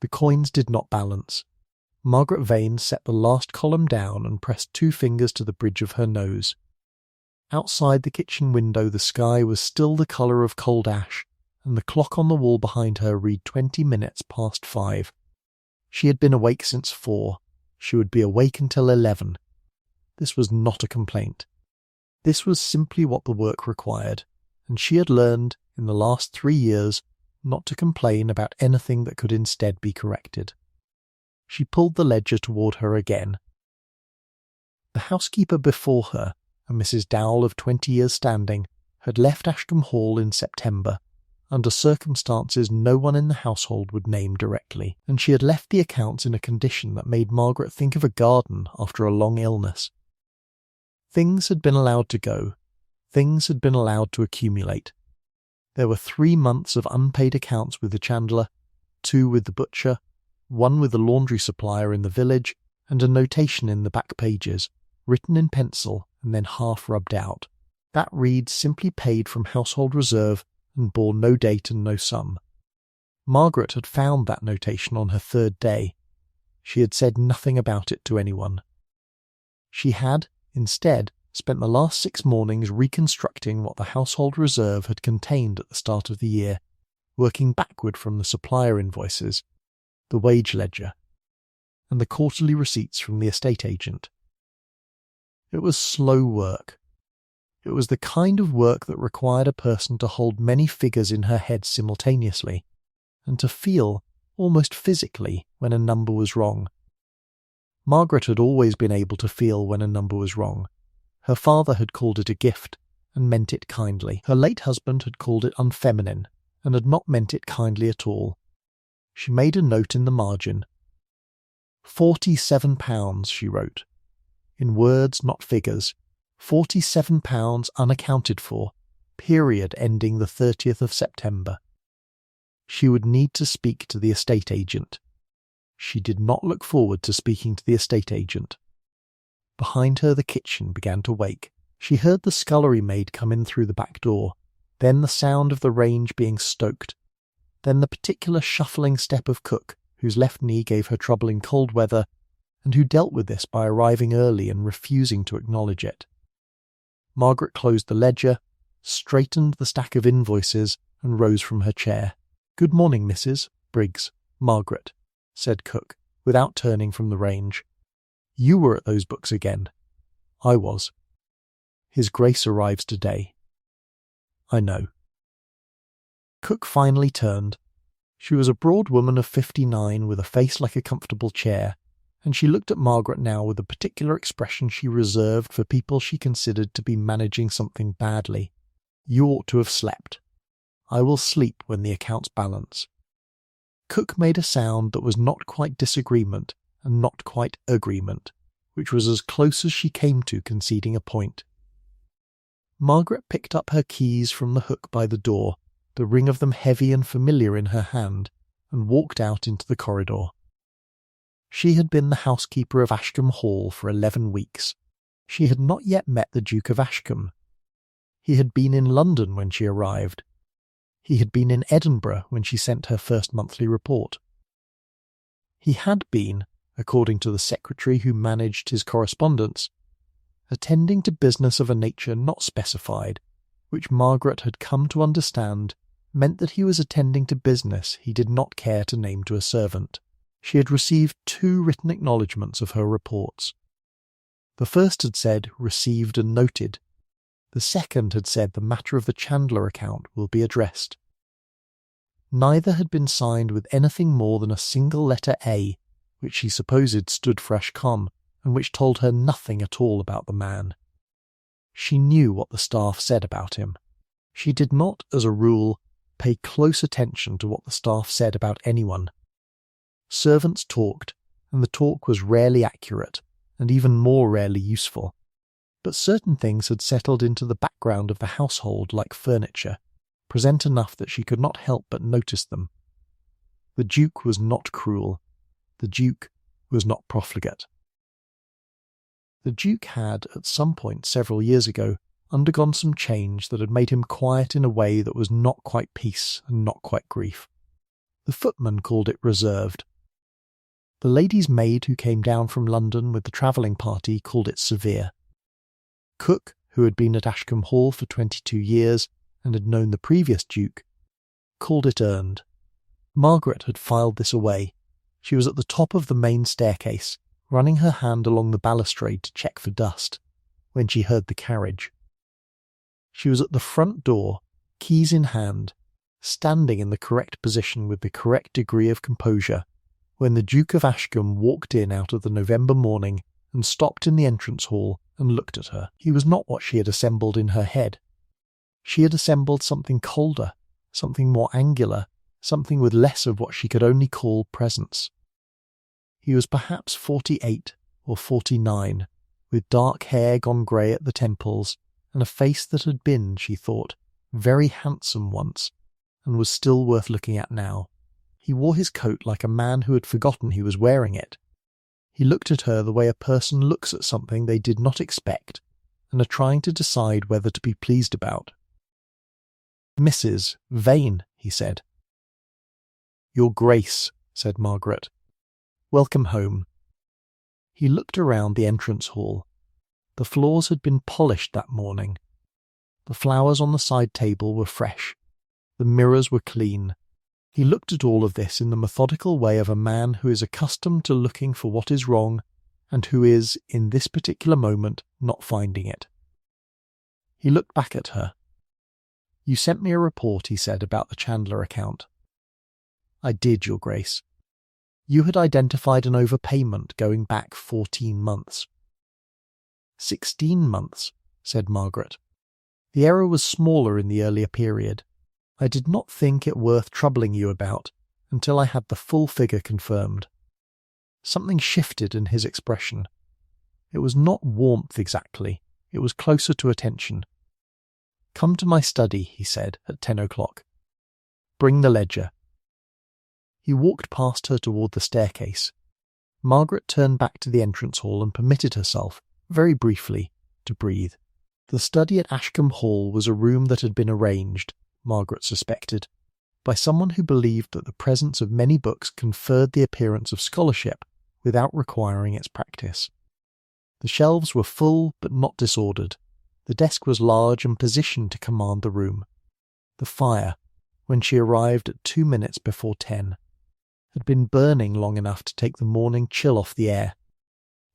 The coins did not balance. Margaret Vane set the last column down and pressed 2 fingers to the bridge of her nose. Outside the kitchen window the sky was still the colour of cold ash, and the clock on the wall behind her read 20 minutes past 5. She had been awake since 4. She would be awake until 11. This was not a complaint. This was simply what the work required, and she had learned, in the last 3 years, not to complain about anything that could instead be corrected. She pulled the ledger toward her again. The housekeeper before her, a Mrs. Dowell of 20 years standing, had left Ashcombe Hall in September, under circumstances no one in the household would name directly, and she had left the accounts in a condition that made Margaret think of a garden after a long illness. Things had been allowed to go. Things had been allowed to accumulate. There were 3 months of unpaid accounts with the chandler, 2 with the butcher, 1 with the laundry supplier in the village, and a notation in the back pages, written in pencil and then half rubbed out. That read simply paid from household reserve and bore no date and no sum. Margaret had found that notation on her 3rd day. She had said nothing about it to anyone. She had, instead, spent the last 6 mornings reconstructing what the household reserve had contained at the start of the year, working backward from the supplier invoices, the wage ledger, and the quarterly receipts from the estate agent. It was slow work. It was the kind of work that required a person to hold many figures in her head simultaneously, and to feel, almost physically, when a number was wrong. Margaret had always been able to feel when a number was wrong. Her father had called it a gift, and meant it kindly. Her late husband had called it unfeminine, and had not meant it kindly at all. She made a note in the margin. £47, she wrote. In words, not figures. £47 unaccounted for, period ending the 30th of September. She would need to speak to the estate agent. She did not look forward to speaking to the estate agent. Behind her the kitchen began to wake. She heard the scullery maid come in through the back door, then the sound of the range being stoked, then the particular shuffling step of cook, whose left knee gave her trouble in cold weather, and who dealt with this by arriving early and refusing to acknowledge it. Margaret closed the ledger, straightened the stack of invoices, and rose from her chair. "Good morning, Mrs. Briggs, Margaret," said cook, without turning from the range. "You were at those books again." "I was." "His Grace arrives today." "I know." Cook finally turned. She was a broad woman of 59 with a face like a comfortable chair, and she looked at Margaret now with a particular expression she reserved for people she considered to be managing something badly. "You ought to have slept. I will sleep when the accounts balance." Cook made a sound that was not quite disagreement and not quite agreement, which was as close as she came to conceding a point. Margaret picked up her keys from the hook by the door, the ring of them heavy and familiar in her hand, and walked out into the corridor. She had been the housekeeper of Ashcombe Hall for 11 weeks. She had not yet met the Duke of Ashcombe. He had been in London when she arrived. He had been in Edinburgh when she sent her first monthly report. He had been, according to the secretary who managed his correspondence, attending to business of a nature not specified, which Margaret had come to understand meant that he was attending to business he did not care to name to a servant. She had received 2 written acknowledgments of her reports. The first had said, "Received and noted." The second had said, "The matter of the Chandler account will be addressed." Neither had been signed with anything more than a single letter A, which she supposed stood for Ashcombe, and which told her nothing at all about the man. She knew what the staff said about him. She did not, as a rule, pay close attention to what the staff said about anyone. Servants talked, and the talk was rarely accurate, and even more rarely useful. But certain things had settled into the background of the household like furniture, present enough that she could not help but notice them. The Duke was not cruel. The Duke was not profligate. The Duke had, at some point several years ago, undergone some change that had made him quiet in a way that was not quite peace and not quite grief. The footman called it reserved. The lady's maid who came down from London with the travelling party called it severe. Cook, who had been at Ashcombe Hall for 22 years and had known the previous Duke, called it earned. Margaret had filed this away. She was at the top of the main staircase, running her hand along the balustrade to check for dust, when she heard the carriage. She was at the front door, keys in hand, standing in the correct position with the correct degree of composure, when the Duke of Ashcombe walked in out of the November morning and stopped in the entrance hall and looked at her. He was not what she had assembled in her head. She had assembled something colder, something more angular, something with less of what she could only call presence. He was perhaps 48 or 49, with dark hair gone grey at the temples, and a face that had been, she thought, very handsome once, and was still worth looking at now. He wore his coat like a man who had forgotten he was wearing it. He looked at her the way a person looks at something they did not expect, and are trying to decide whether to be pleased about. "Mrs. Vane," he said. "Your Grace," said Margaret. "Welcome home." He looked around the entrance hall. The floors had been polished that morning. The flowers on the side table were fresh. The mirrors were clean. He looked at all of this in the methodical way of a man who is accustomed to looking for what is wrong and who is, in this particular moment, not finding it. He looked back at her. "You sent me a report," he said, "about the Chandler account." "I did, Your Grace." "You had identified an overpayment going back 14 months. 16 months, said Margaret. "The error was smaller in the earlier period. I did not think it worth troubling you about until I had the full figure confirmed." Something shifted in his expression. It was not warmth exactly, it was closer to attention. "Come to my study," he said, at 10 o'clock. "Bring the ledger." He walked past her toward the staircase. Margaret turned back to the entrance hall and permitted herself, very briefly, to breathe. The study at Ashcombe Hall was a room that had been arranged, Margaret suspected, by someone who believed that the presence of many books conferred the appearance of scholarship without requiring its practice. The shelves were full but not disordered. The desk was large and positioned to command the room. The fire, when she arrived at 2 minutes before 10, had been burning long enough to take the morning chill off the air.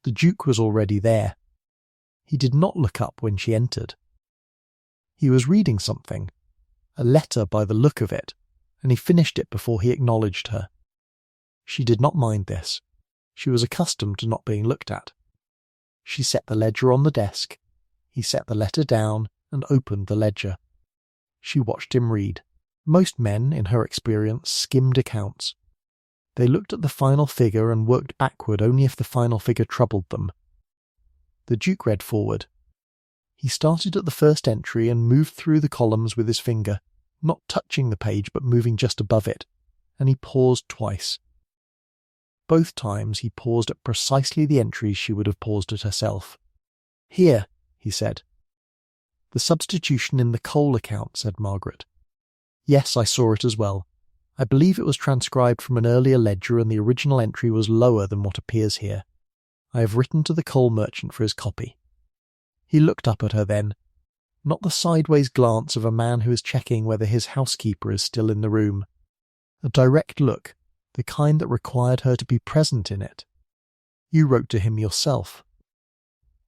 The Duke was already there. He did not look up when she entered. He was reading something, a letter by the look of it, and he finished it before he acknowledged her. She did not mind this. She was accustomed to not being looked at. She set the ledger on the desk. He set the letter down and opened the ledger. She watched him read. Most men, in her experience, skimmed accounts. They looked at the final figure and worked backward only if the final figure troubled them. The Duke read forward. He started at the first entry and moved through the columns with his finger, not touching the page but moving just above it, and he paused twice. Both times he paused at precisely the entries she would have paused at herself. "Here," he said. "The substitution in the coal account," said Margaret. "Yes, I saw it as well. I believe it was transcribed from an earlier ledger and the original entry was lower than what appears here. I have written to the coal merchant for his copy." He looked up at her then, not the sideways glance of a man who is checking whether his housekeeper is still in the room. A direct look, the kind that required her to be present in it. "You wrote to him yourself."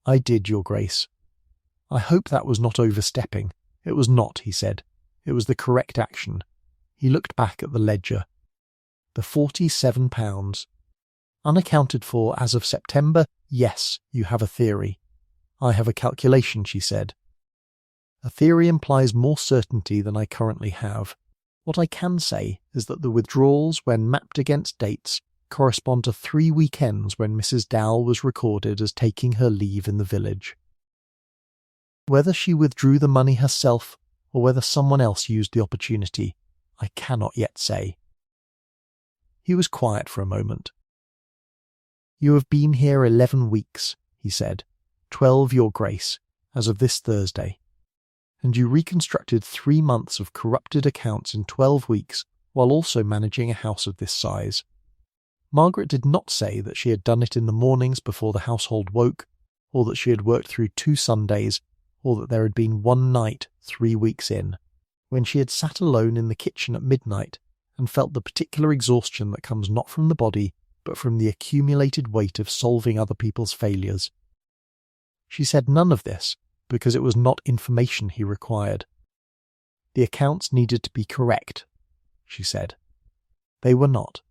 "I did, Your Grace." "I hope that was not overstepping." "It was not," he said. "It was the correct action." He looked back at the ledger. The £47. "Unaccounted for as of September, yes, you have a theory." "I have a calculation," she said. "A theory implies more certainty than I currently have. What I can say is that the withdrawals, when mapped against dates, correspond to 3 weekends when Mrs. Dowell was recorded as taking her leave in the village. Whether she withdrew the money herself or whether someone else used the opportunity, I cannot yet say." He was quiet for a moment. "You have been here 11 weeks, he said, 12, Your Grace, as of this Thursday. And you reconstructed 3 months of corrupted accounts in 12 weeks while also managing a house of this size. Margaret did not say that she had done it in the mornings before the household woke, or that she had worked through 2 Sundays, or that there had been one night 3 weeks in, when she had sat alone in the kitchen at midnight and felt the particular exhaustion that comes not from the body, but from the accumulated weight of solving other people's failures. She said none of this because it was not information he required. The accounts needed to be correct, she said. They were not.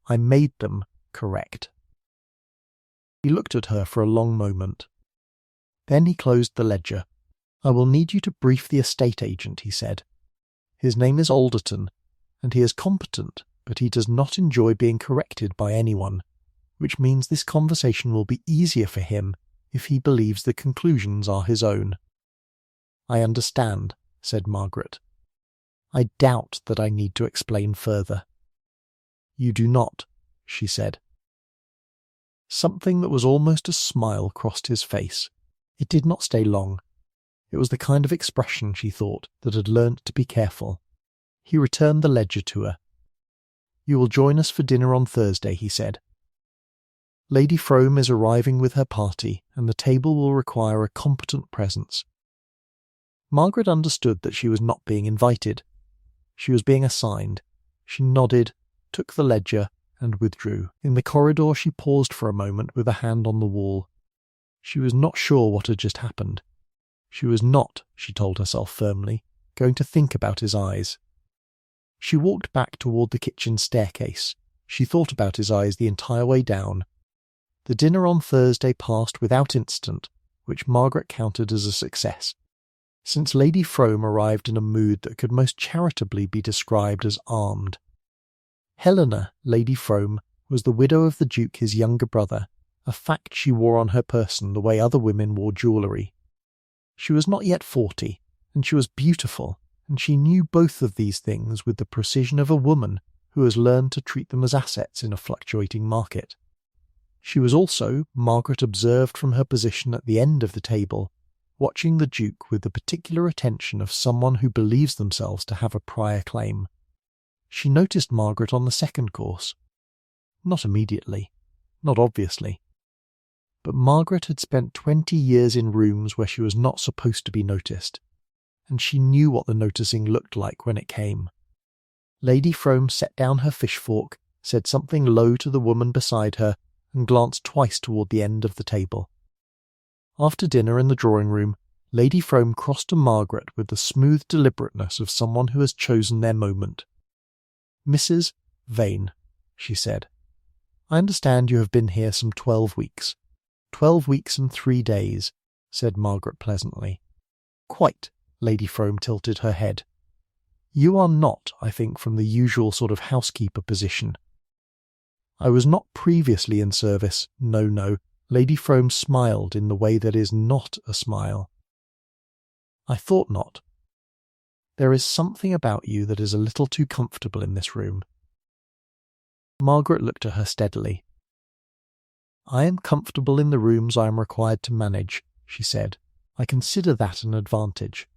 I made them correct. He looked at her for a long moment. Then he closed the ledger. I will need you to brief the estate agent, he said. His name is Alderton, and he is competent, but he does not enjoy being corrected by anyone, which means this conversation will be easier for him if he believes the conclusions are his own. I understand, said Margaret. I doubt that I need to explain further. You do not, she said. Something that was almost a smile crossed his face. It did not stay long. It was the kind of expression, she thought, that had learnt to be careful. He returned the ledger to her. You will join us for dinner on Thursday, he said. Lady Frome is arriving with her party, and the table will require a competent presence. Margaret understood that she was not being invited. She was being assigned. She nodded, took the ledger, and withdrew. In the corridor she paused for a moment with a hand on the wall. She was not sure what had just happened. She was not, she told herself firmly, going to think about his eyes. She walked back toward the kitchen staircase. She thought about his eyes the entire way down. The dinner on Thursday passed without incident, which Margaret counted as a success, since Lady Frome arrived in a mood that could most charitably be described as armed. Helena, Lady Frome, was the widow of the Duke his younger brother, a fact she wore on her person the way other women wore jewellery. She was not yet 40, and she was beautiful, and she knew both of these things with the precision of a woman who has learned to treat them as assets in a fluctuating market. She was also, Margaret observed from her position at the end of the table, watching the Duke with the particular attention of someone who believes themselves to have a prior claim. She noticed Margaret on the second course. Not immediately, not obviously. But Margaret had spent 20 years in rooms where she was not supposed to be noticed, and she knew what the noticing looked like when it came. Lady Frome set down her fish fork, said something low to the woman beside her, and glanced twice toward the end of the table. After dinner in the drawing-room, Lady Frome crossed to Margaret with the smooth deliberateness of someone who has chosen their moment. Mrs. Vane, she said, I understand you have been here some 12 weeks. 12 weeks and 3 days, said Margaret pleasantly. Quite, Lady Frome tilted her head. You are not, I think, from the usual sort of housekeeper position. I was not previously in service, no. Lady Frome smiled in the way that is not a smile. I thought not. There is something about you that is a little too comfortable in this room. Margaret looked at her steadily. I am comfortable in the rooms I am required to manage, she said. I consider that an advantage.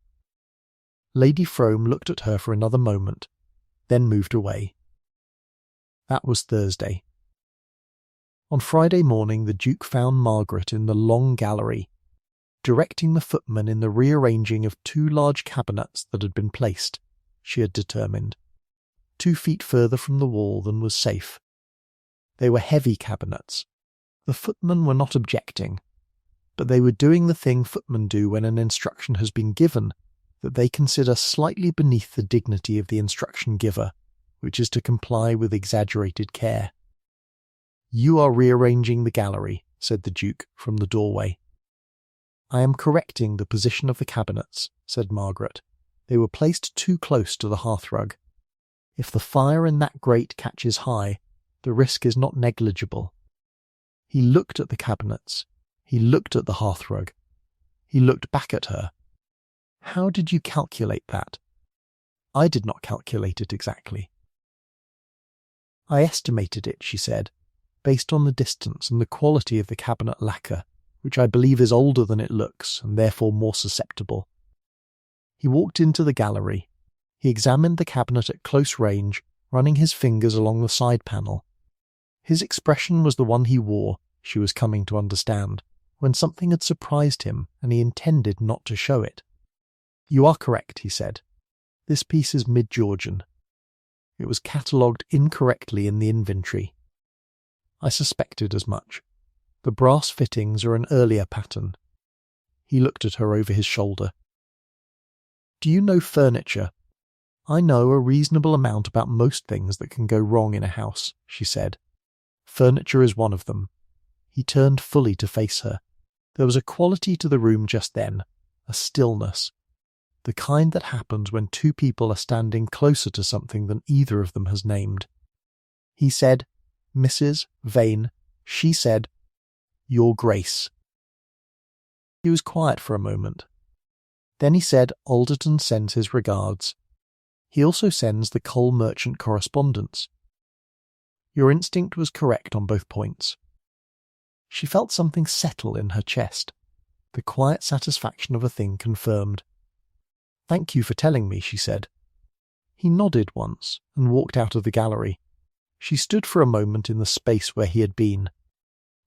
Lady Frome looked at her for another moment, then moved away. That was Thursday. On Friday morning the Duke found Margaret in the long gallery, directing the footman in the rearranging of 2 large cabinets that had been placed, she had determined, 2 feet further from the wall than was safe. They were heavy cabinets. The footmen were not objecting, but they were doing the thing footmen do when an instruction has been given that they consider slightly beneath the dignity of the instruction giver, which is to comply with exaggerated care. You are rearranging the gallery, said the Duke from the doorway. I am correcting the position of the cabinets, said Margaret. They were placed too close to the hearthrug. If the fire in that grate catches high, the risk is not negligible. He looked at the cabinets. He looked at the hearthrug. He looked back at her. How did you calculate that? I did not calculate it exactly. I estimated it, she said, based on the distance and the quality of the cabinet lacquer, which I believe is older than it looks and therefore more susceptible. He walked into the gallery. He examined the cabinet at close range, running his fingers along the side panel. His expression was the one he wore, she was coming to understand, when something had surprised him and he intended not to show it. "You are correct," he said. "This piece is mid-Georgian. It was catalogued incorrectly in the inventory. I suspected as much. The brass fittings are an earlier pattern." He looked at her over his shoulder. "Do you know furniture?" "I know a reasonable amount about most things that can go wrong in a house," she said. "Furniture is one of them." He turned fully to face her. There was a quality to the room just then, a stillness, the kind that happens when two people are standing closer to something than either of them has named. He said, "Mrs. Vane." She said, "Your Grace." He was quiet for a moment. Then he said, "Alderton sends his regards. He also sends the coal merchant correspondence. Your instinct was correct on both points." She felt something settle in her chest, the quiet satisfaction of a thing confirmed. "Thank you for telling me," she said. He nodded once and walked out of the gallery. She stood for a moment in the space where he had been.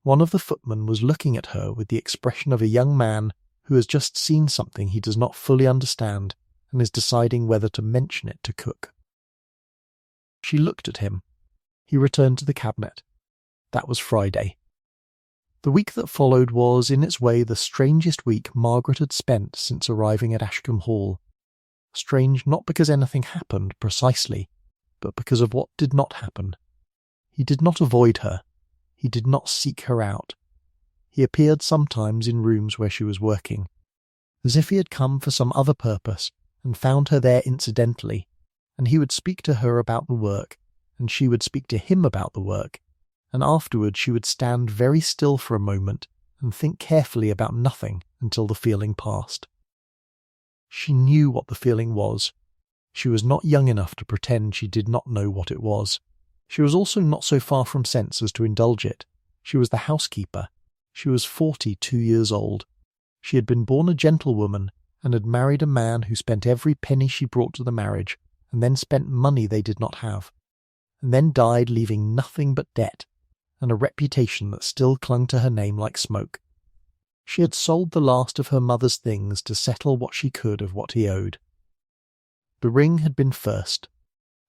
One of the footmen was looking at her with the expression of a young man who has just seen something he does not fully understand and is deciding whether to mention it to cook. She looked at him. He returned to the cabinet. That was Friday. The week that followed was, in its way, the strangest week Margaret had spent since arriving at Ashcombe Hall. Strange not because anything happened, precisely, but because of what did not happen. He did not avoid her. He did not seek her out. He appeared sometimes in rooms where she was working, as if he had come for some other purpose and found her there incidentally, and he would speak to her about the work, and she would speak to him about the work, and afterward she would stand very still for a moment and think carefully about nothing until the feeling passed. She knew what the feeling was. She was not young enough to pretend she did not know what it was. She was also not so far from sense as to indulge it. She was the housekeeper. She was 42 years old. She had been born a gentlewoman and had married a man who spent every penny she brought to the marriage, and then spent money they did not have, and then died leaving nothing but debt, and a reputation that still clung to her name like smoke. She had sold the last of her mother's things to settle what she could of what he owed. The ring had been first.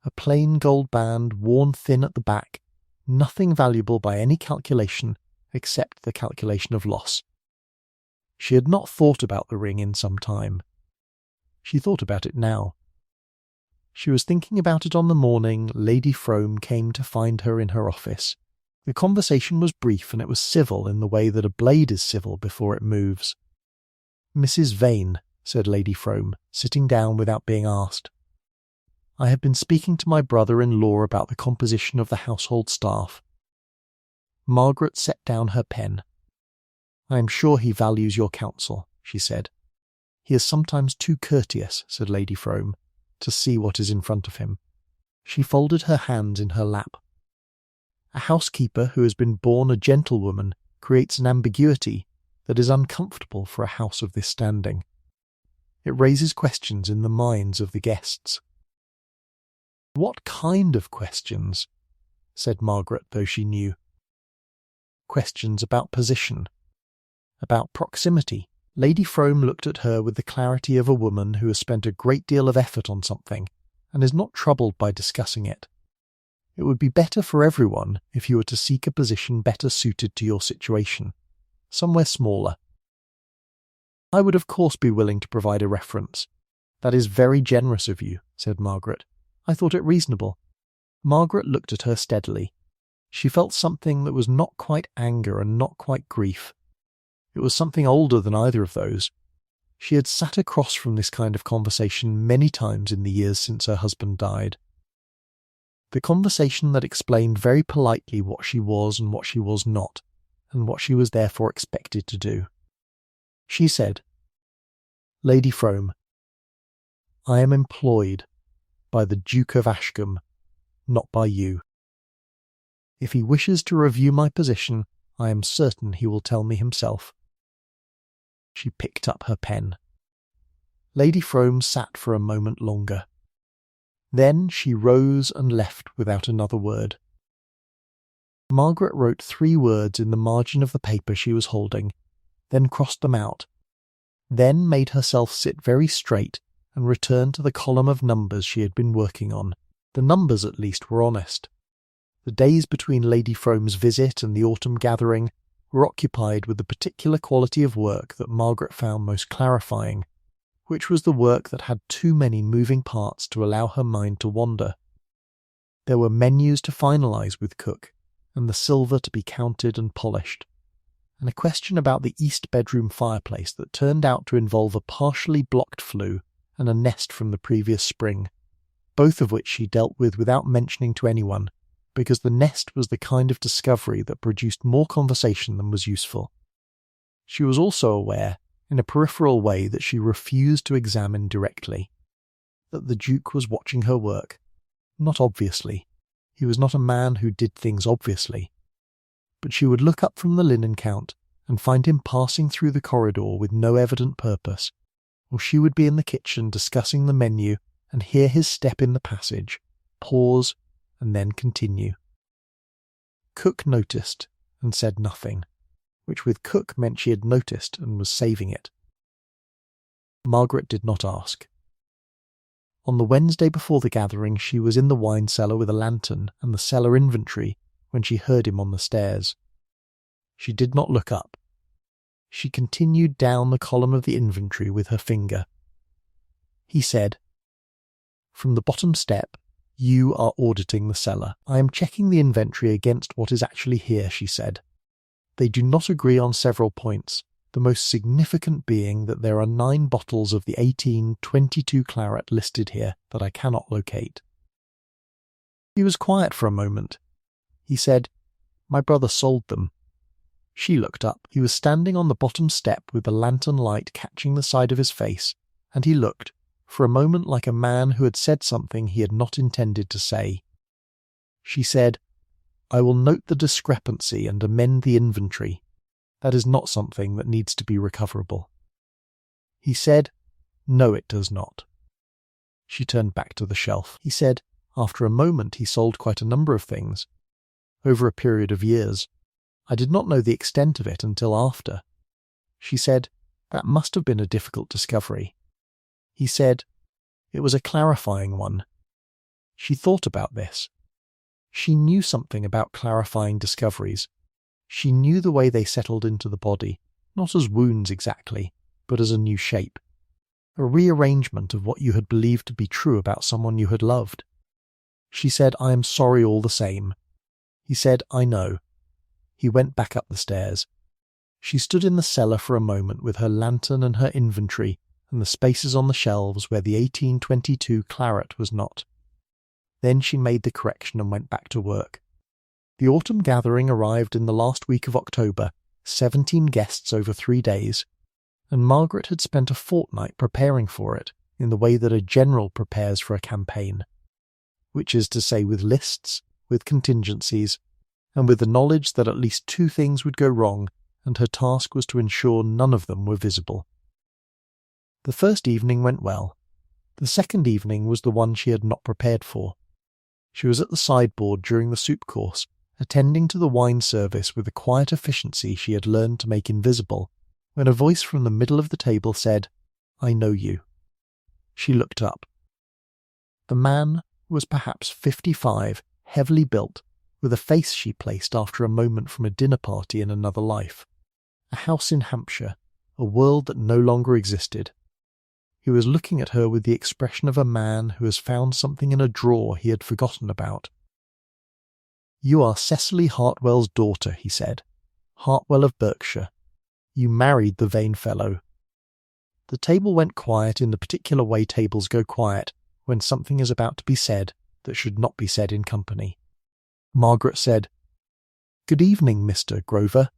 A plain gold band worn thin at the back, nothing valuable by any calculation except the calculation of loss. She had not thought about the ring in some time. She thought about it now. She was thinking about it on the morning Lady Frome came to find her in her office. The conversation was brief and it was civil in the way that a blade is civil before it moves. "Mrs. Vane," said Lady Frome, sitting down without being asked. "I have been speaking to my brother-in-law about the composition of the household staff." Margaret set down her pen. "I am sure he values your counsel," she said. "He is sometimes too courteous," said Lady Frome, "to see what is in front of him." She folded her hands in her lap. "A housekeeper who has been born a gentlewoman creates an ambiguity that is uncomfortable for a house of this standing. It raises questions in the minds of the guests." "What kind of questions?" said Margaret, though she knew. "Questions about position, about proximity." Lady Frome looked at her with the clarity of a woman who has spent a great deal of effort on something and is not troubled by discussing it. It would be better for everyone if you were to seek a position better suited to your situation, somewhere smaller. "I would of course be willing to provide a reference." "That is very generous of you," said Margaret. "I thought it reasonable." Margaret looked at her steadily. She felt something that was not quite anger and not quite grief. It was something older than either of those. She had sat across from this kind of conversation many times in the years since her husband died. The conversation that explained very politely what she was and what she was not, and what she was therefore expected to do. She said, "Lady Frome, I am employed by the Duke of Ashcombe, not by you. If he wishes to review my position, I am certain he will tell me himself." She picked up her pen. Lady Frome sat for a moment longer. Then she rose and left without another word. Margaret wrote 3 words in the margin of the paper she was holding, then crossed them out, then made herself sit very straight and return to the column of numbers she had been working on. The numbers at least were honest. The days between Lady Frome's visit and the autumn gathering were occupied with the particular quality of work that Margaret found most clarifying, which was the work that had too many moving parts to allow her mind to wander. There were menus to finalise with Cook, and the silver to be counted and polished, and a question about the east bedroom fireplace that turned out to involve a partially blocked flue and a nest from the previous spring, both of which she dealt with without mentioning to anyone, because the nest was the kind of discovery that produced more conversation than was useful. She was also aware, in a peripheral way, that she refused to examine directly, that the Duke was watching her work, not obviously. He was not a man who did things obviously. But she would look up from the linen count and find him passing through the corridor with no evident purpose, or she would be in the kitchen discussing the menu and hear his step in the passage, pause, and then continue. Cook noticed and said nothing, which with Cook meant she had noticed and was saving it. Margaret did not ask. On the Wednesday before the gathering she was in the wine cellar with a lantern and the cellar inventory when she heard him on the stairs. She did not look up. She continued down the column of the inventory with her finger. He said, "From the bottom step, you are auditing the cellar. I am checking the inventory against what is actually here," she said. "They do not agree on several points, the most significant being that there are 9 bottles of the 1822 claret listed here that I cannot locate." He was quiet for a moment. He said, "My brother sold them." She looked up. He was standing on the bottom step with the lantern light catching the side of his face, and he looked, for a moment, like a man who had said something he had not intended to say. She said, "I will note the discrepancy and amend the inventory. That is not something that needs to be recoverable." He said, "No, it does not." She turned back to the shelf. He said, "After a moment he sold quite a number of things. Over a period of years. I did not know the extent of it until after." She said, "That must have been a difficult discovery." He said, "It was a clarifying one." She thought about this. She knew something about clarifying discoveries. She knew the way they settled into the body, not as wounds exactly, but as a new shape. A rearrangement of what you had believed to be true about someone you had loved. She said, "I am sorry all the same." He said, "I know." He went back up the stairs. She stood in the cellar for a moment with her lantern and her inventory and the spaces on the shelves where the 1822 claret was not. Then she made the correction and went back to work. The autumn gathering arrived in the last week of October, 17 guests over 3 days, and Margaret had spent a fortnight preparing for it in the way that a general prepares for a campaign, which is to say with lists, with contingencies, and with the knowledge that at least 2 things would go wrong, and her task was to ensure none of them were visible. The first evening went well. The second evening was the one she had not prepared for. She was at the sideboard during the soup course, attending to the wine service with the quiet efficiency she had learned to make invisible, when a voice from the middle of the table said, "I know you." She looked up. The man was perhaps 55, heavily built, with a face she placed after a moment from a dinner party in another life. A house in Hampshire, a world that no longer existed. He was looking at her with the expression of a man who has found something in a drawer he had forgotten about. "You are Cecily Hartwell's daughter," he said. "Hartwell of Berkshire. You married the vain fellow." The table went quiet in the particular way tables go quiet when something is about to be said that should not be said in company. Margaret said, "Good evening, Mr. Grover.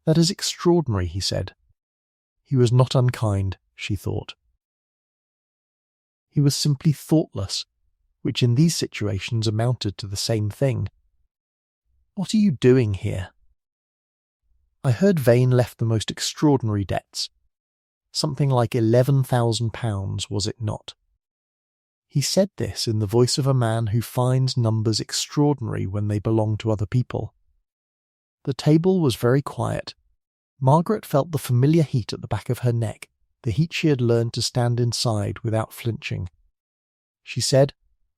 That is extraordinary," he said. He was not unkind, she thought. He was simply thoughtless, which in these situations amounted to the same thing. "What are you doing here?" "I heard Vane left the most extraordinary debts. Something like £11,000, was it not?" He said this in the voice of a man who finds numbers extraordinary when they belong to other people. The table was very quiet. Margaret felt the familiar heat at the back of her neck, the heat she had learned to stand inside without flinching. She said,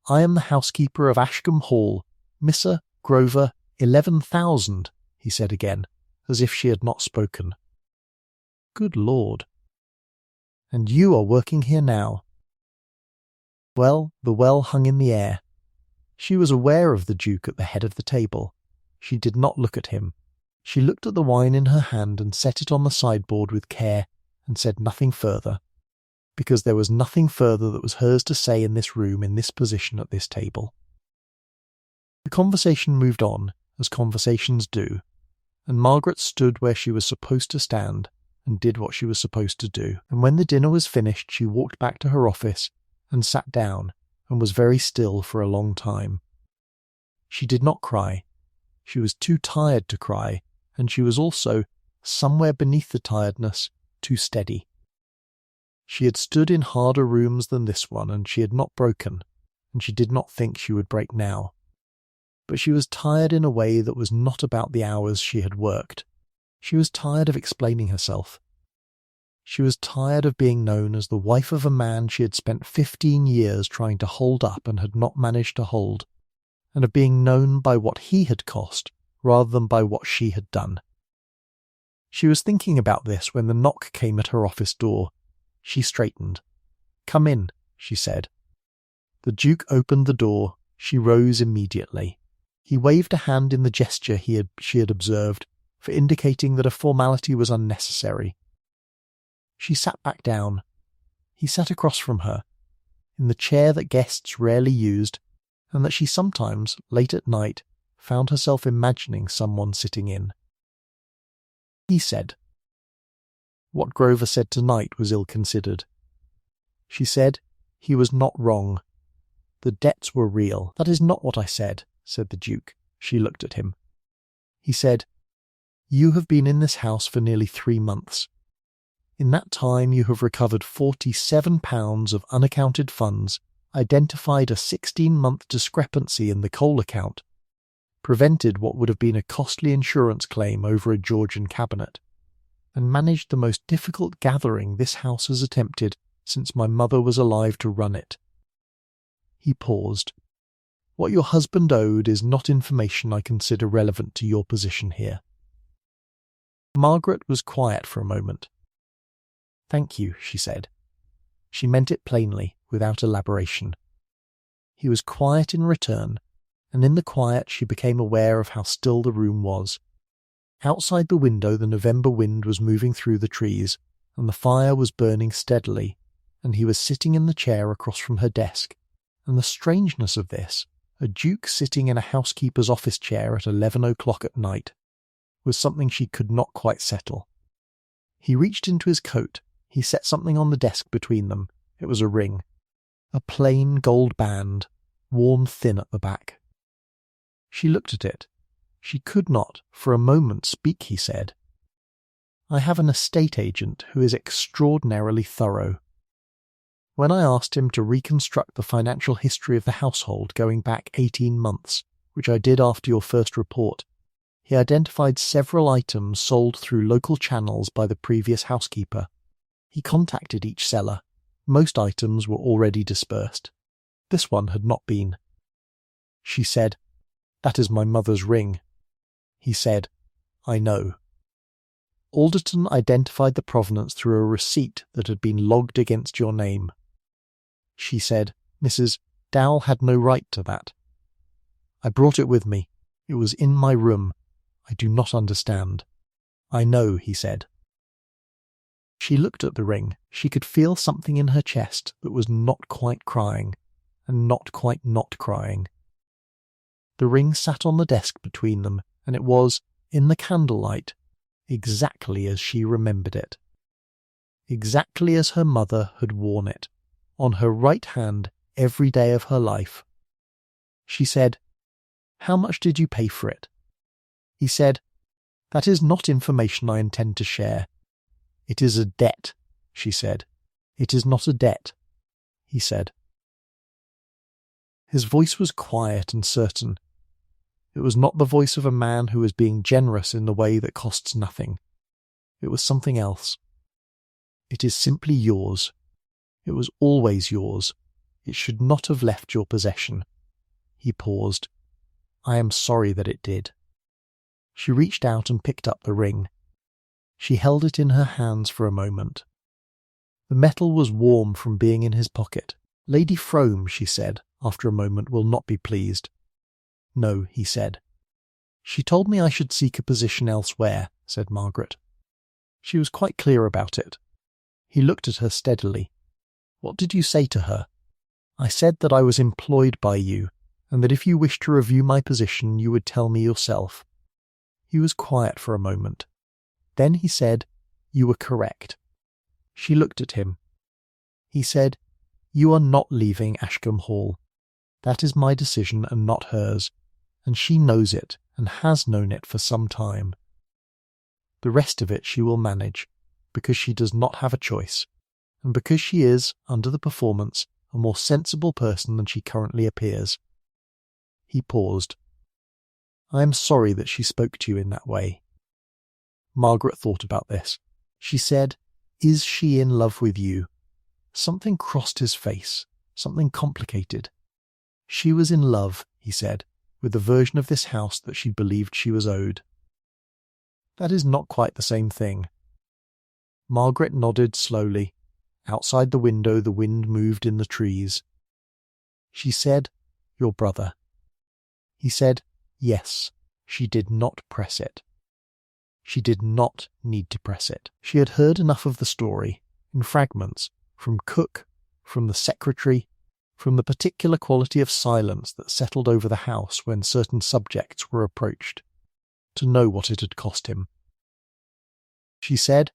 "I am the housekeeper of Ashcombe Hall, Mr. Grover 11,000, he said again, as if she had not spoken. Good Lord. And you are working here now. Well, the well hung in the air. She was aware of the Duke at the head of the table. She did not look at him. She looked at the wine in her hand and set it on the sideboard with care, and said nothing further, because there was nothing further that was hers to say in this room, in this position at this table. The conversation moved on, as conversations do, and Margaret stood where she was supposed to stand, and did what she was supposed to do, and when the dinner was finished she walked back to her office, and sat down, and was very still for a long time. She did not cry. She was too tired to cry, and she was also, somewhere beneath the tiredness, too steady. She had stood in harder rooms than this one, and she had not broken, and she did not think she would break now. But she was tired in a way that was not about the hours she had worked. She was tired of explaining herself. She was tired of being known as the wife of a man she had spent 15 years trying to hold up and had not managed to hold, and of being known by what he had cost rather than by what she had done. She was thinking about this when the knock came at her office door. She straightened. "Come in," she said. The Duke opened the door. She rose immediately. He waved a hand in the gesture she had observed, for indicating that a formality was unnecessary. She sat back down. He sat across from her, in the chair that guests rarely used, and that she sometimes, late at night, found herself imagining someone sitting in. He said. What Grover said tonight was ill-considered. She said, he was not wrong. The debts were real. That is not what I said, said the Duke. She looked at him. He said, you have been in this house for nearly 3 months. In that time you have recovered £47 of unaccounted funds, identified a 16-month discrepancy in the coal account, prevented what would have been a costly insurance claim over a Georgian cabinet, and managed the most difficult gathering this house has attempted since my mother was alive to run it. He paused. What your husband owed is not information I consider relevant to your position here. Margaret was quiet for a moment. Thank you, she said. She meant it plainly, without elaboration. He was quiet in return, and in the quiet she became aware of how still the room was. Outside the window the November wind was moving through the trees, and the fire was burning steadily, and he was sitting in the chair across from her desk, and the strangeness of this, a duke sitting in a housekeeper's office chair at 11 o'clock at night, was something she could not quite settle. He reached into his coat. He set something on the desk between them. It was a ring. A plain gold band, worn thin at the back. She looked at it. She could not, for a moment, speak, he said. I have an estate agent who is extraordinarily thorough. When I asked him to reconstruct the financial history of the household going back 18 months, which I did after your first report, he identified several items sold through local channels by the previous housekeeper. He contacted each seller. Most items were already dispersed. This one had not been. She said, That is my mother's ring. He said, I know. Alderton identified the provenance through a receipt that had been logged against your name. She said, Mrs. Dowell had no right to that. I brought it with me. It was in my room. I do not understand. I know, he said. She looked at the ring. She could feel something in her chest that was not quite crying, and not quite not crying. The ring sat on the desk between them, and it was, in the candlelight, exactly as she remembered it. Exactly as her mother had worn it, on her right hand every day of her life. She said, How much did you pay for it? He said, That is not information I intend to share. It is a debt, she said. It is not a debt, he said. His voice was quiet and certain. It was not the voice of a man who was being generous in the way that costs nothing. It was something else. It is simply yours. It was always yours. It should not have left your possession. He paused. I am sorry that it did. She reached out and picked up the ring. She held it in her hands for a moment. The metal was warm from being in his pocket. Lady Frome, she said, after a moment, will not be pleased. No, he said. She told me I should seek a position elsewhere, said Margaret. She was quite clear about it. He looked at her steadily. What did you say to her? I said that I was employed by you, and that if you wished to review my position you would tell me yourself. He was quiet for a moment. Then he said, You were correct. She looked at him. He said, You are not leaving Ashcombe Hall. That is my decision and not hers, and she knows it and has known it for some time. The rest of it she will manage, because she does not have a choice, and because she is, under the performance, a more sensible person than she currently appears. He paused. I am sorry that she spoke to you in that way. Margaret thought about this. She said, Is she in love with you? Something crossed his face, something complicated. She was in love, he said, with the version of this house that she believed she was owed. That is not quite the same thing. Margaret nodded slowly. Outside the window the wind moved in the trees. She said, Your brother. He said, Yes. She did not press it. She did not need to press it. She had heard enough of the story, in fragments, from Cook, from the secretary, from the particular quality of silence that settled over the house when certain subjects were approached, to know what it had cost him. She said,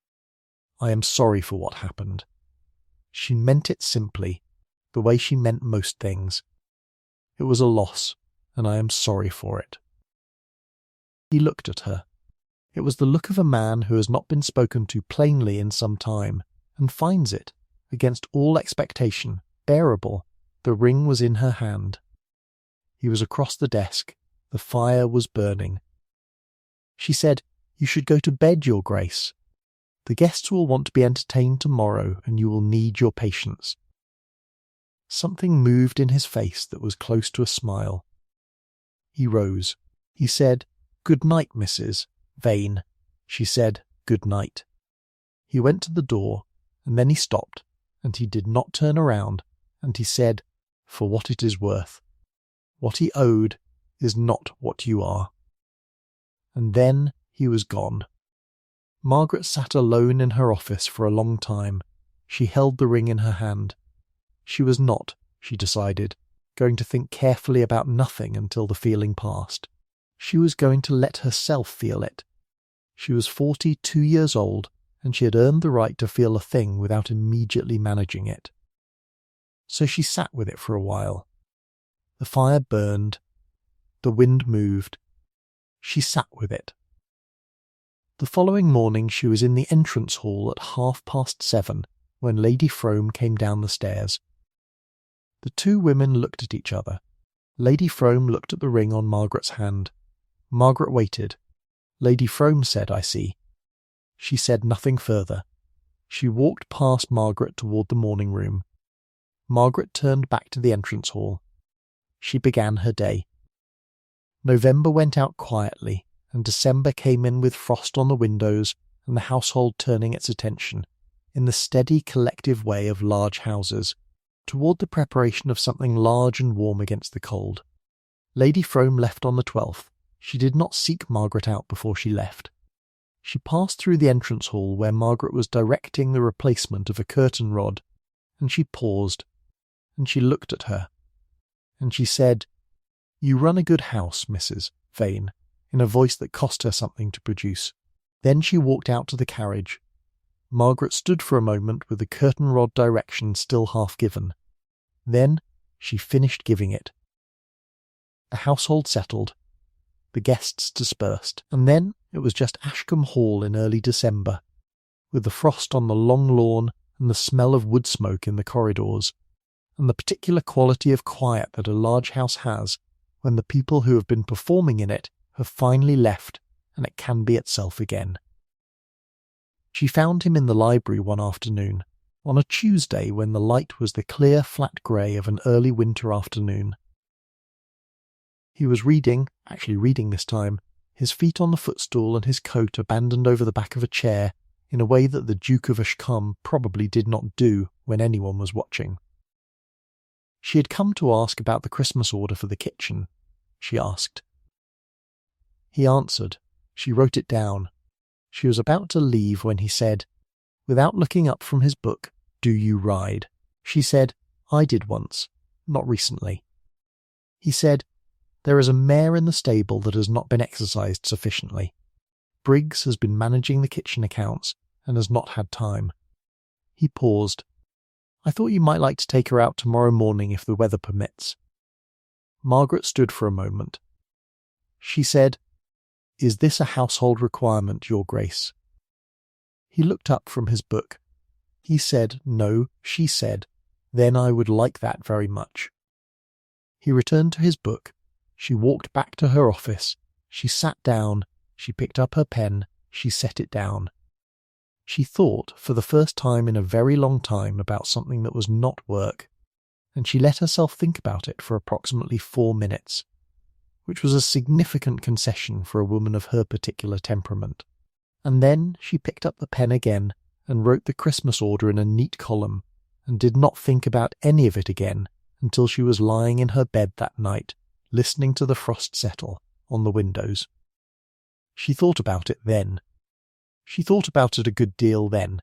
I am sorry for what happened. She meant it simply, the way she meant most things. It was a loss, and I am sorry for it. He looked at her. It was the look of a man who has not been spoken to plainly in some time, and finds it, against all expectation, bearable. The ring was in her hand. He was across the desk. The fire was burning. She said, You should go to bed, Your Grace. The guests will want to be entertained tomorrow, and you will need your patience. Something moved in his face that was close to a smile. He rose. He said, Good night, Mrs. Vane. She said, Good night. He went to the door, and then he stopped, and he did not turn around, and he said, For what it is worth. What he owed is not what you are. And then he was gone. Margaret sat alone in her office for a long time. She held the ring in her hand. She was not, she decided, going to think carefully about nothing until the feeling passed. She was going to let herself feel it. She was 42 years old, and she had earned the right to feel a thing without immediately managing it. So she sat with it for a while. The fire burned. The wind moved. She sat with it. The following morning she was in the entrance hall at 7:30 when Lady Frome came down the stairs. The two women looked at each other. Lady Frome looked at the ring on Margaret's hand. Margaret waited. Lady Frome said, I see. She said nothing further. She walked past Margaret toward the morning room. Margaret turned back to the entrance hall. She began her day. November went out quietly, and December came in with frost on the windows and the household turning its attention, in the steady collective way of large houses, toward the preparation of something large and warm against the cold. Lady Frome left on the 12th. She did not seek Margaret out before she left. She passed through the entrance hall where Margaret was directing the replacement of a curtain rod, and she paused, and she looked at her, and she said, You run a good house, Mrs. Vane, in a voice that cost her something to produce. Then she walked out to the carriage. Margaret stood for a moment with the curtain rod direction still half given. Then she finished giving it. The household settled. The guests dispersed, and then it was just Ashcombe Hall in early December, with the frost on the long lawn and the smell of wood smoke in the corridors, and the particular quality of quiet that a large house has when the people who have been performing in it have finally left and it can be itself again. She found him in the library one afternoon, on a Tuesday when the light was the clear flat grey of an early winter afternoon. He was reading this time, his feet on the footstool and his coat abandoned over the back of a chair in a way that the Duke of Ashcombe probably did not do when anyone was watching. She had come to ask about the Christmas order for the kitchen, she asked. He answered. She wrote it down. She was about to leave when he said, without looking up from his book, "Do you ride?" She said, "I did once, not recently." He said, "There is a mare in the stable that has not been exercised sufficiently. Briggs has been managing the kitchen accounts and has not had time." He paused. "I thought you might like to take her out tomorrow morning if the weather permits." Margaret stood for a moment. She said, "Is this a household requirement, Your Grace?" He looked up from his book. He said, "No," she said, "then I would like that very much." He returned to his book. She walked back to her office. She sat down. She picked up her pen. She set it down. She thought, for the first time in a very long time, about something that was not work, and she let herself think about it for approximately 4 minutes, which was a significant concession for a woman of her particular temperament. And then she picked up the pen again and wrote the Christmas order in a neat column, and did not think about any of it again until she was lying in her bed that night, listening to the frost settle on the windows. She thought about it then. She thought about it a good deal then.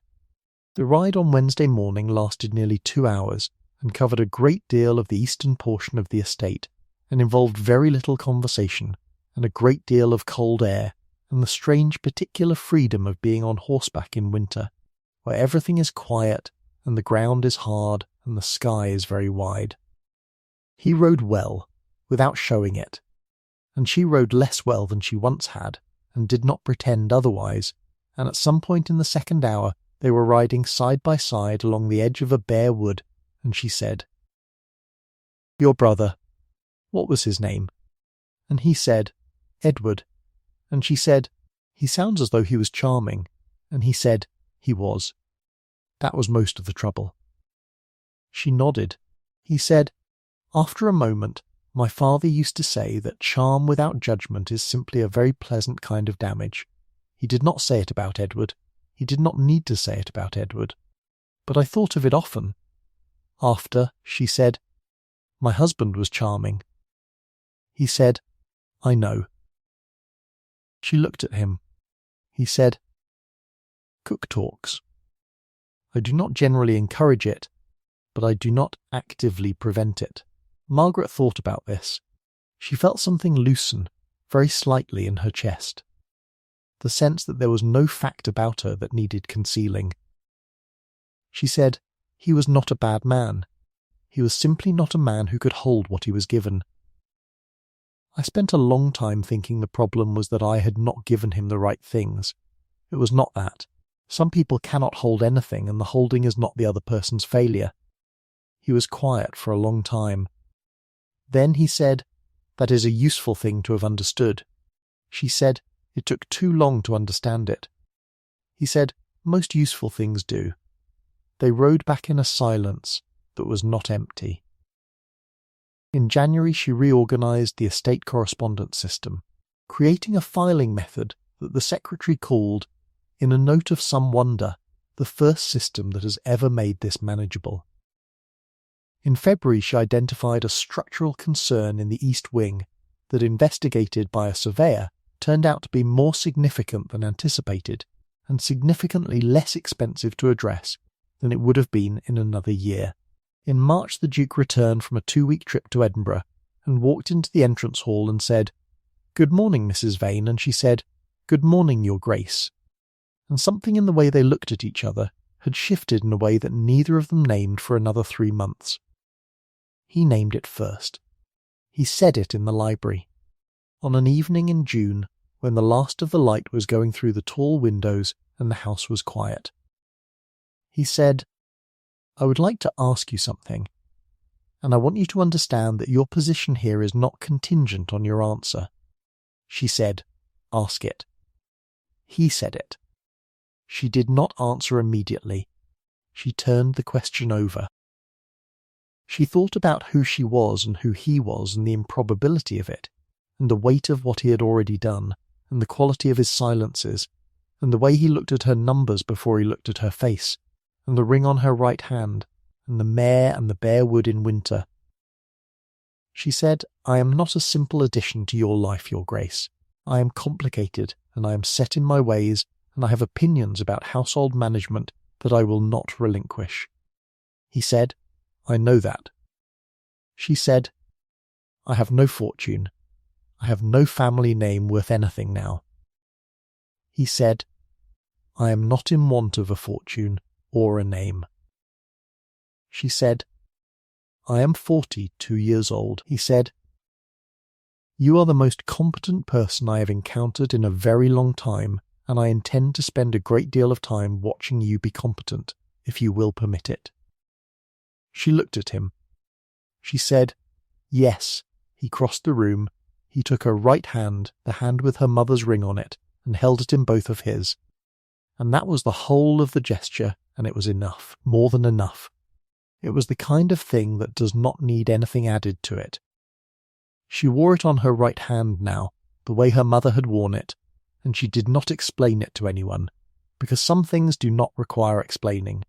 The ride on Wednesday morning lasted nearly 2 hours and covered a great deal of the eastern portion of the estate, and involved very little conversation and a great deal of cold air and the strange particular freedom of being on horseback in winter, where everything is quiet and the ground is hard and the sky is very wide. He rode well, without showing it, and she rode less well than she once had, and did not pretend otherwise, and at some point in the second hour they were riding side by side along the edge of a bare wood, and she said, "Your brother, what was his name?" And he said, "Edward." And she said, "He sounds as though he was charming." And he said, "He was. That was most of the trouble." She nodded. He said, "After a moment, my father used to say that charm without judgment is simply a very pleasant kind of damage. He did not say it about Edward. He did not need to say it about Edward. But I thought of it often. After, she said, my husband was charming." He said, "I know." She looked at him. He said, "Cook talks. I do not generally encourage it, but I do not actively prevent it." Margaret thought about this. She felt something loosen, very slightly, in her chest. The sense that there was no fact about her that needed concealing. She said, "He was not a bad man. He was simply not a man who could hold what he was given." I spent a long time thinking the problem was that I had not given him the right things. It was not that. Some people cannot hold anything, and the holding is not the other person's failure. He was quiet for a long time. Then he said, "That is a useful thing to have understood." She said, "It took too long to understand it." He said, "Most useful things do." They rode back in a silence that was not empty. In January she reorganized the estate correspondence system, creating a filing method that the secretary called, in a note of some wonder, the first system that has ever made this manageable. In February she identified a structural concern in the East Wing that, investigated by a surveyor, turned out to be more significant than anticipated, and significantly less expensive to address than it would have been in another year. In March the Duke returned from a 2-week trip to Edinburgh, and walked into the entrance hall and said, "Good morning, Mrs. Vane," and she said, "Good morning, Your Grace." And something in the way they looked at each other had shifted in a way that neither of them named for another 3 months. He named it first. He said it in the library, on an evening in June when the last of the light was going through the tall windows and the house was quiet. He said, "I would like to ask you something." and I want you to understand that your position here is not contingent on your answer. She said, "Ask it." He said it. She did not answer immediately. She turned the question over. She thought about who she was and who he was and the improbability of it, and the weight of what he had already done, and the quality of his silences, and the way he looked at her numbers before he looked at her face, and the ring on her right hand, and the mare and the bare wood in winter. She said, "I am not a simple addition to your life, Your Grace. I am complicated, and I am set in my ways, and I have opinions about household management that I will not relinquish." He said, "I know that." She said, "I have no fortune. I have no family name worth anything now." He said, "I am not in want of a fortune or a name." She said, "I am 42 years old." He said, "You are the most competent person I have encountered in a very long time, and I intend to spend a great deal of time watching you be competent, if you will permit it." She looked at him. She said, "Yes." He crossed the room. He took her right hand, the hand with her mother's ring on it, and held it in both of his. And that was the whole of the gesture, and it was enough, more than enough. It was the kind of thing that does not need anything added to it. She wore it on her right hand now, the way her mother had worn it, and she did not explain it to anyone, because some things do not require explaining.